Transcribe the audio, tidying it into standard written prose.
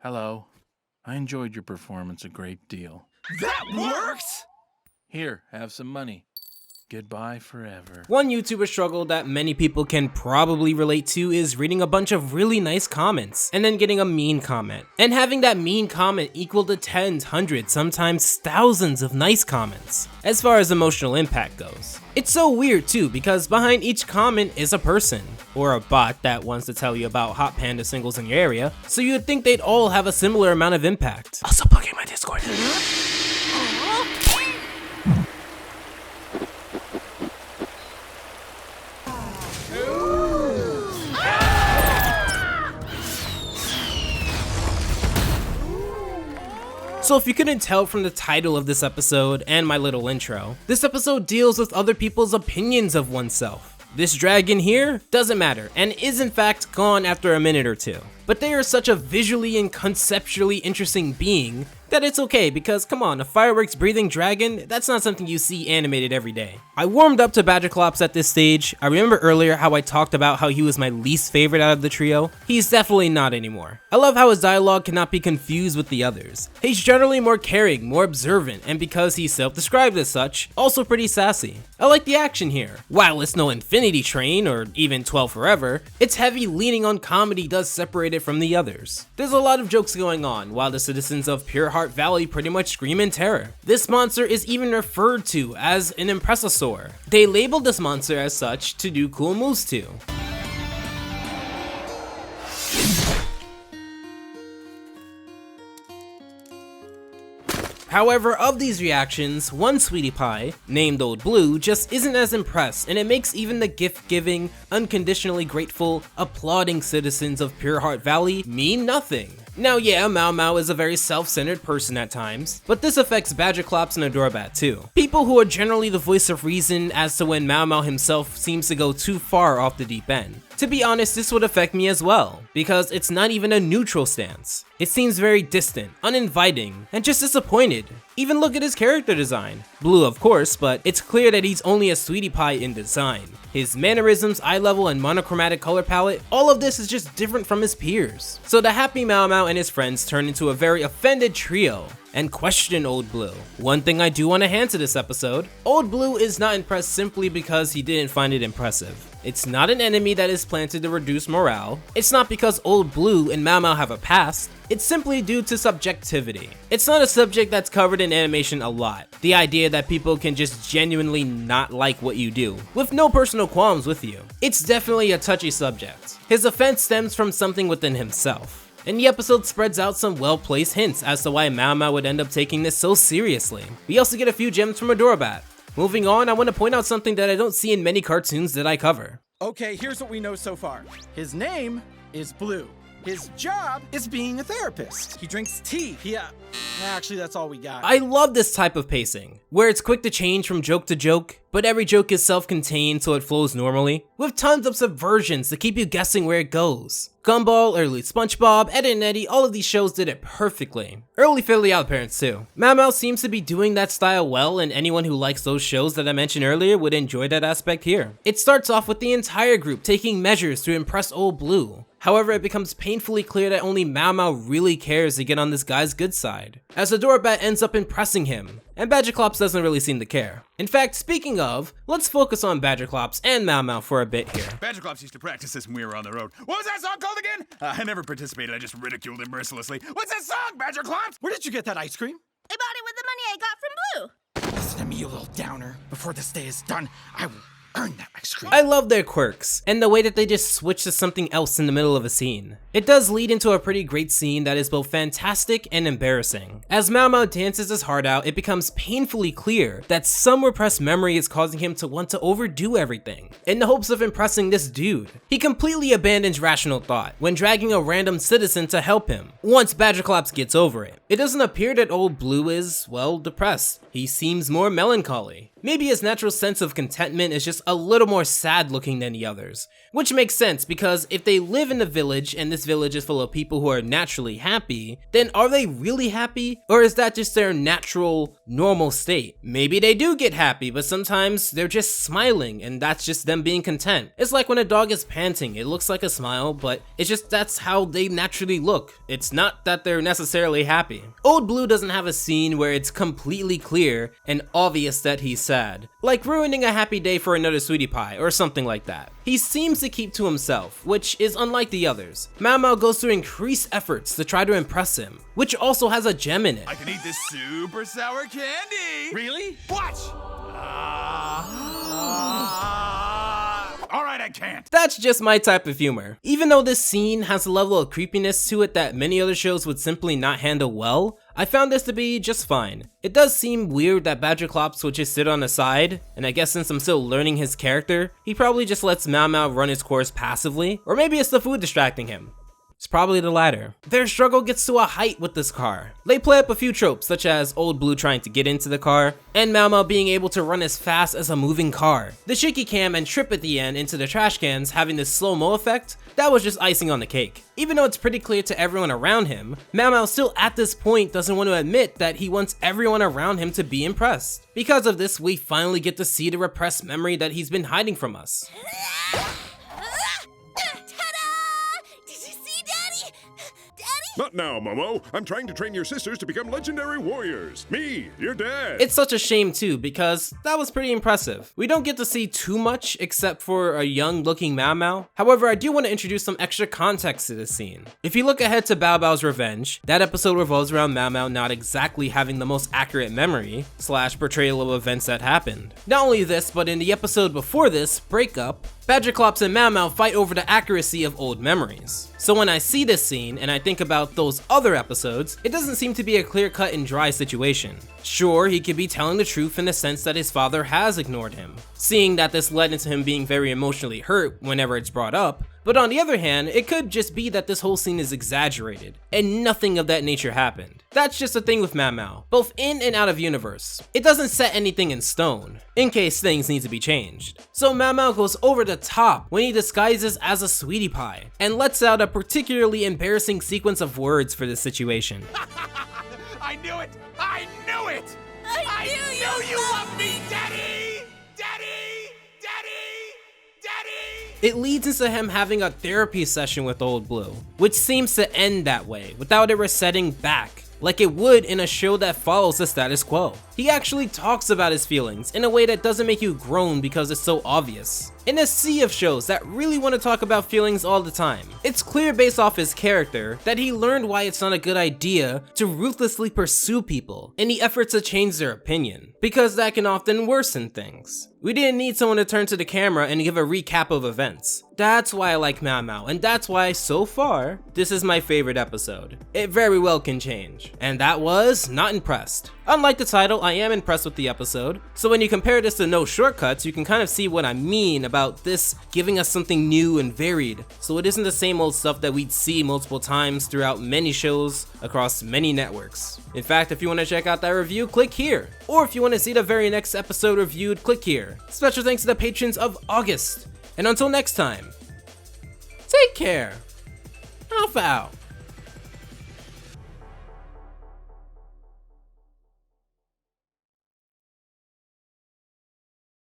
Hello. I enjoyed your performance a great deal. That worked! Here, have some money. Goodbye forever. One YouTuber struggle that many people can probably relate to is reading a bunch of really nice comments and then getting a mean comment, and having that mean comment equal to tens, hundreds, sometimes thousands of nice comments. As far as emotional impact goes, it's so weird too, because behind each comment is a person or a bot that wants to tell you about hot panda singles in your area, so you'd think they'd all have a similar amount of impact. Also plug in my Discord. So if you couldn't tell from the title of this episode and my little intro, this episode deals with other people's opinions of oneself. This dragon here doesn't matter and is in fact gone after a minute or two. But they are such a visually and conceptually interesting being that it's okay, because come on, a fireworks breathing dragon, that's not something you see animated every day. I warmed up to Badgerclops at this stage. I remember earlier how I talked about how he was my least favorite out of the trio. He's definitely not anymore. I love how his dialogue cannot be confused with the others. He's generally more caring, more observant, and because he's self-described as such, also pretty sassy. I like the action here. While it's no Infinity Train or even 12 Forever, its heavy leaning on comedy does separate it from the others. There's a lot of jokes going on, while the citizens of Pure Heart Valley pretty much scream in terror. This monster is even referred to as an Impressasaur. They labeled this monster as such to do cool moves to. However, of these reactions, one sweetie pie, named Old Blue, just isn't as impressed, and it makes even the gift-giving, unconditionally grateful, applauding citizens of Pure Heart Valley mean nothing. Now yeah, Mao Mao is a very self-centered person at times, but this affects Badgerclops and Adorabat too. People who are generally the voice of reason as to when Mao Mao himself seems to go too far off the deep end. To be honest, this would affect me as well, because it's not even a neutral stance. It seems very distant, uninviting, and just disappointed. Even look at his character design. Blue of course, but it's clear that he's only a sweetie pie in design. His mannerisms, eye level, and monochromatic color palette, all of this is just different from his peers. So the happy Mao Mao and his friends turn into a very offended trio and question Old Blue. One thing I do want to hand to this episode, Old Blue is not impressed simply because he didn't find it impressive. It's not an enemy that is planted to reduce morale. It's not because Old Blue and Mao Mao have a past. It's simply due to subjectivity. It's not a subject that's covered in animation a lot. The idea that people can just genuinely not like what you do, with no personal qualms with you. It's definitely a touchy subject. His offense stems from something within himself. And the episode spreads out some well-placed hints as to why Mao Mao would end up taking this so seriously. We also get a few gems from Adorabat. Moving on, I want to point out something that I don't see in many cartoons that I cover. Okay, here's what we know so far. His name is Blue. His job is being a therapist. He drinks tea. Actually, that's all we got. I love this type of pacing, where it's quick to change from joke to joke, but every joke is self-contained so it flows normally, with tons of subversions to keep you guessing where it goes. Gumball, early SpongeBob, Ed and Eddie, all of these shows did it perfectly. Early Fairly Odd Parents too. Mao Mao seems to be doing that style well, and anyone who likes those shows that I mentioned earlier would enjoy that aspect here. It starts off with the entire group taking measures to impress Old Blue. However, it becomes painfully clear that only Mao Mao really cares to get on this guy's good side, as Adorabat ends up impressing him, and Badgerclops doesn't really seem to care. In fact, speaking of, let's focus on Badgerclops and Mao Mao for a bit here. Badgerclops used to practice this when we were on the road. What was that song called again? I never participated, I just ridiculed him mercilessly. What's that song, Badgerclops? Where did you get that ice cream? I bought it with the money I got from Blue. Listen to me, you little downer. Before this day is done, I will earn that ice cream. I love their quirks, and the way that they just switch to something else in the middle of a scene. It does lead into a pretty great scene that is both fantastic and embarrassing. As Mao Mao dances his heart out, it becomes painfully clear that some repressed memory is causing him to want to overdo everything, in the hopes of impressing this dude. He completely abandons rational thought when dragging a random citizen to help him, once Badgerclops gets over it. It doesn't appear that Old Blue is, well, depressed. He seems more melancholy. Maybe his natural sense of contentment is just a little more sad looking than the others, which makes sense because if they live in a village and this village is full of people who are naturally happy, then are they really happy? Or is that just their natural normal state. Maybe they do get happy, but sometimes they're just smiling and that's just them being content. It's like when a dog is panting, it looks like a smile, but it's just that's how they naturally look. It's not that they're necessarily happy. Old Blue doesn't have a scene where it's completely clear and obvious that he's sad, like ruining a happy day for another sweetie pie or something like that. He seems to keep to himself, which is unlike the others. Mao Mao goes through increased efforts to try to impress him, which also has a gem in it. I can eat this super sour candy. Really? Watch. All right, I can't. That's just my type of humor. Even though this scene has a level of creepiness to it that many other shows would simply not handle well, I found this to be just fine. It does seem weird that Badger Klops would just sit on the side, and I guess since I'm still learning his character, he probably just lets Mao Mao run his course passively, or maybe it's the food distracting him. It's probably the latter. Their struggle gets to a height with this car. They play up a few tropes such as Old Blue trying to get into the car, and Mao Mao being able to run as fast as a moving car. The shaky cam and trip at the end into the trash cans having this slow-mo effect, that was just icing on the cake. Even though it's pretty clear to everyone around him, Mao Mao still at this point doesn't want to admit that he wants everyone around him to be impressed. Because of this, we finally get to see the repressed memory that he's been hiding from us. Not now, Momo. I'm trying to train your sisters to become legendary warriors. Me, your dad. It's such a shame too, because that was pretty impressive. We don't get to see too much except for a young looking Mao Mao. However, I do want to introduce some extra context to this scene. If you look ahead to Bao Bao's revenge, that episode revolves around Mao Mao not exactly having the most accurate memory / portrayal of events that happened. Not only this, but in the episode before this, Breakup, Badger Klops and Mao Mao fight over the accuracy of old memories. So when I see this scene and I think about those other episodes, it doesn't seem to be a clear-cut and dry situation. Sure, he could be telling the truth in the sense that his father has ignored him, seeing that this led into him being very emotionally hurt whenever it's brought up, but on the other hand, it could just be that this whole scene is exaggerated, and nothing of that nature happened. That's just the thing with Mao Mao, both in and out of universe. It doesn't set anything in stone, in case things need to be changed. So Mao Mao goes over the top when he disguises as a sweetie pie, and lets out a particularly embarrassing sequence of words for this situation. I knew it. I knew it. I knew you loved me, Daddy. Daddy. Daddy. Daddy. It leads into him having a therapy session with Old Blue, which seems to end that way, without it resetting back, like it would in a show that follows the status quo. He actually talks about his feelings in a way that doesn't make you groan because it's so obvious. In a sea of shows that really want to talk about feelings all the time, it's clear based off his character that he learned why it's not a good idea to ruthlessly pursue people in the effort to change their opinion, because that can often worsen things. We didn't need someone to turn to the camera and give a recap of events. That's why I like Mao Mao, and that's why, so far, this is my favorite episode. It very well can change. And that was Not Impressed. Unlike the title, I am impressed with the episode, so when you compare this to No Shortcuts, you can kind of see what I mean about this giving us something new and varied, so it isn't the same old stuff that we'd see multiple times throughout many shows across many networks. In fact, if you want to check out that review, click here. Or if you want to see the very next episode reviewed, click here. Special thanks to the patrons of August. And until next time, take care. Alpha out.